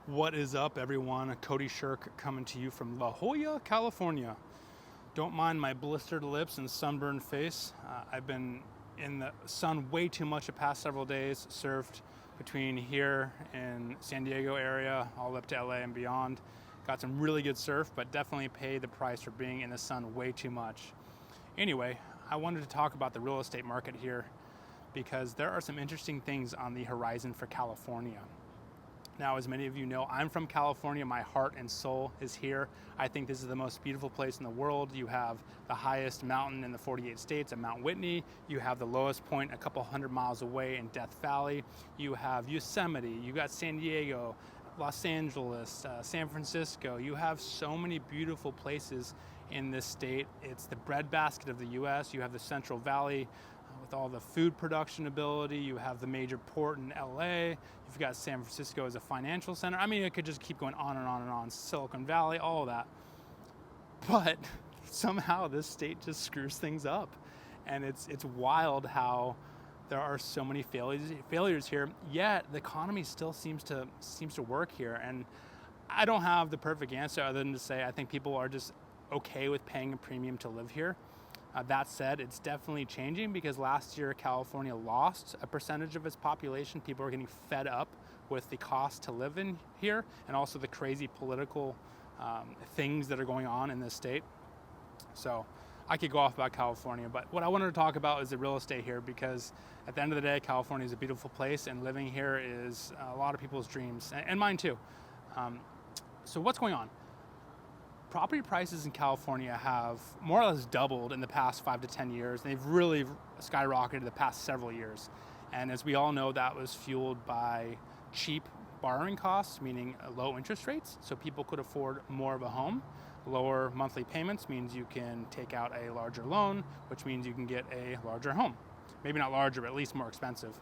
What is up, everyone? Cody Shirk coming to you from La Jolla, California. Don't mind my blistered lips and sunburned face. I've been in the sun way too much the past several days, surfed between here and San Diego area, all up to LA and beyond. Got some really good surf, but definitely paid the price for being in the sun way too much. Anyway, I wanted to talk about the real estate market here because there are some interesting things on the horizon for California. Now, as many of you know, I'm from California. My heart and soul is here. I think this is the most beautiful place in the world. You have the highest mountain in the 48 states at Mount Whitney. You have the lowest point a couple hundred miles away in Death Valley. You have Yosemite. You got San Diego, Los Angeles, San Francisco. You have so many beautiful places in this state. It's the breadbasket of the US. You have the Central Valley with all the food production ability. You have the major port in LA. You've got San Francisco as a financial center. I mean, it could just keep going on and on and on. Silicon Valley, all of that. But somehow this state just screws things up. And it's wild how there are so many failures here, yet the economy still seems to work here. And I don't have the perfect answer other than to say I think people are just okay with paying a premium to live here. That said, it's definitely changing because last year California lost a percentage of its population. People are getting fed up with the cost to live in here and also the crazy political things that are going on in this state. So I could go off about California, but what I wanted to talk about is the real estate here because at the end of the day, California is a beautiful place and living here is a lot of people's dreams and mine too. So what's going on? Property prices in California have more or less doubled in the past 5 to 10 years. They've really skyrocketed the past several years. And as we all know, that was fueled by cheap borrowing costs, meaning low interest rates, so people could afford more of a home. Lower monthly payments means you can take out a larger loan, which means you can get a larger home. Maybe not larger, but at least more expensive.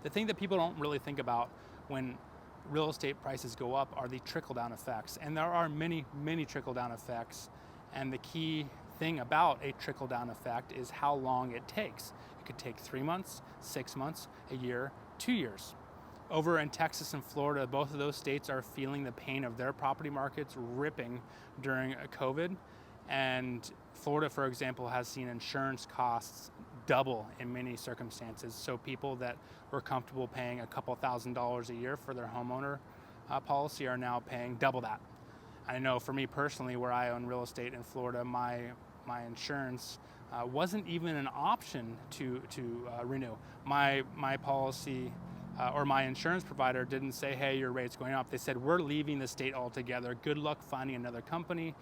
The thing that people don't really think about when real estate prices go up are the trickle-down effects. And there are many, many trickle-down effects. And the key thing about a trickle-down effect is how long it takes. It could take 3 months, 6 months, a year, 2 years. Over in Texas and Florida, both of those states are feeling the pain of their property markets ripping during COVID. And Florida, for example, has seen insurance costs double in many circumstances. So people that were comfortable paying a couple $1,000s a year for their homeowner policy are now paying double that. I know for me personally, where I own real estate in Florida, my insurance wasn't even an option to renew. My policy or my insurance provider didn't say, hey, your rate's going up. They said, we're leaving the state altogether. Good luck finding another company.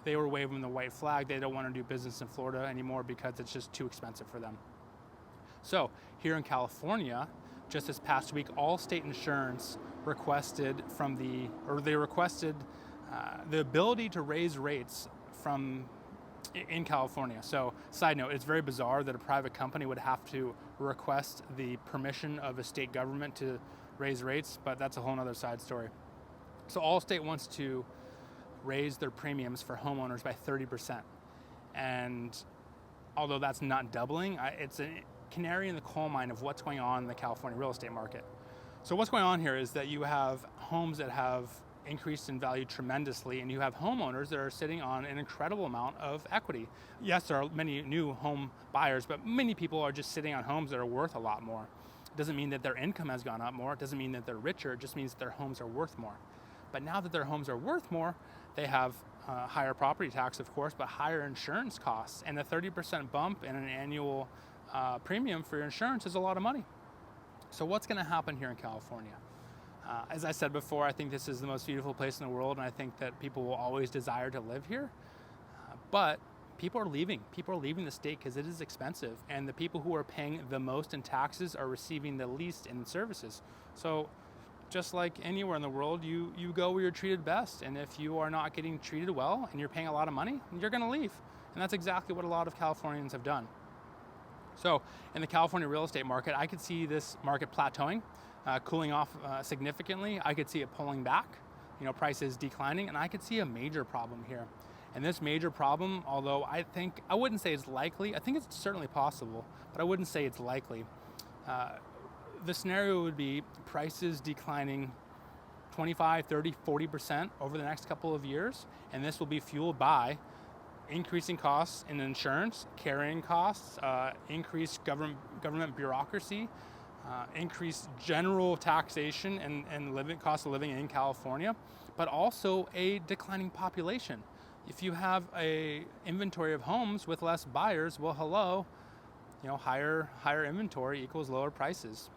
They were waving the white flag. They don't want to do business in Florida anymore because it's just too expensive for them. So here in California, just this past week, all state insurance requested the ability to raise rates in California. So side note, it's very bizarre that a private company would have to request the permission of a state government to raise rates, but that's a whole nother side story. So Allstate wants to raise their premiums for homeowners by 30%. And although that's not doubling, it's a canary in the coal mine of what's going on in the California real estate market. So what's going on here is that you have homes that have increased in value tremendously, and you have homeowners that are sitting on an incredible amount of equity. Yes, there are many new home buyers, but many people are just sitting on homes that are worth a lot more. It doesn't mean that their income has gone up more. It doesn't mean that they're richer. It just means that their homes are worth more. But now that their homes are worth more, they have higher property tax, of course, but higher insurance costs. And a 30% bump in an annual premium for your insurance is a lot of money. So what's going to happen here in California? As I said before, I think this is the most beautiful place in the world, and I think that people will always desire to live here. But people are leaving. People are leaving the state because it is expensive, and the people who are paying the most in taxes are receiving the least in services. So just like anywhere in the world, you go where you're treated best, and if you are not getting treated well and you're paying a lot of money, you're going to leave. And that's exactly what a lot of Californians have done. So in the California real estate market, I could see this market plateauing, cooling off significantly. I could see it pulling back, prices declining, and I could see a major problem here. And this major problem, although I wouldn't say it's likely, I think it's certainly possible, but I wouldn't say it's likely. The scenario would be prices declining 25, 30, 40% over the next couple of years. And this will be fueled by increasing costs in insurance, carrying costs, increased government bureaucracy, increased general taxation and cost of living in California, but also a declining population. If you have a inventory of homes with less buyers, well, hello, higher inventory equals lower prices.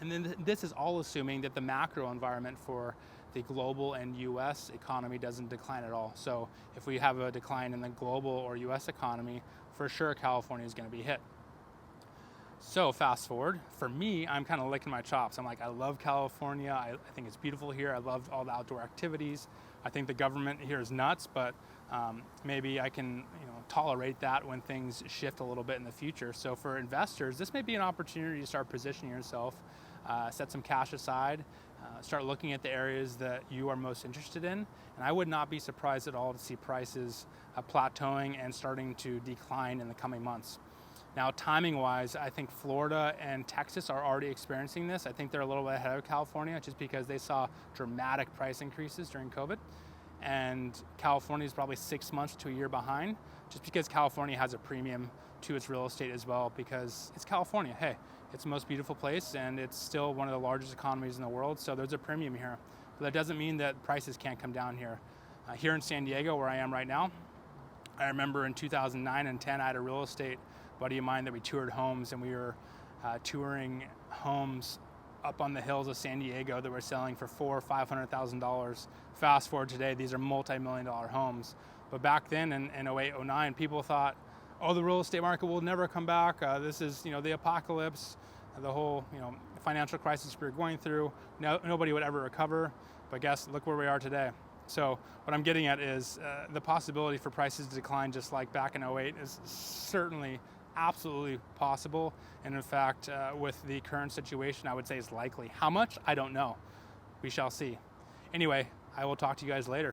And then this is all assuming that the macro environment for the global and US economy doesn't decline at all. So if we have a decline in the global or US economy, for sure California is going to be hit. So fast forward, for me, I'm kind of licking my chops. I'm like, I love California. I think it's beautiful here. I love all the outdoor activities. I think the government here is nuts, but maybe I can tolerate that when things shift a little bit in the future. So for investors, this may be an opportunity to start positioning yourself, set some cash aside, start looking at the areas that you are most interested in. And I would not be surprised at all to see prices plateauing and starting to decline in the coming months. Now, timing-wise, I think Florida and Texas are already experiencing this. I think they're a little bit ahead of California just because they saw dramatic price increases during COVID. And California is probably 6 months to a year behind just because California has a premium to its real estate as well because it's California. Hey, it's the most beautiful place and it's still one of the largest economies in the world, so there's a premium here. But that doesn't mean that prices can't come down here. Here in San Diego, where I am right now, I remember in 2009 and 10, I had a real estate buddy of mine that we toured homes, and we were touring homes up on the hills of San Diego that were selling for $400,000 or $500,000. Fast forward today, these are multi-million-dollar homes. But back then in 08, 09, people thought, oh, the real estate market will never come back. This is the apocalypse, the whole financial crisis we're going through. Nobody would ever recover. But look where we are today. So what I'm getting at is the possibility for prices to decline just like back in 08 is certainly absolutely possible. And in fact, with the current situation, I would say it's likely. How much? I don't know. We shall see. Anyway, I will talk to you guys later.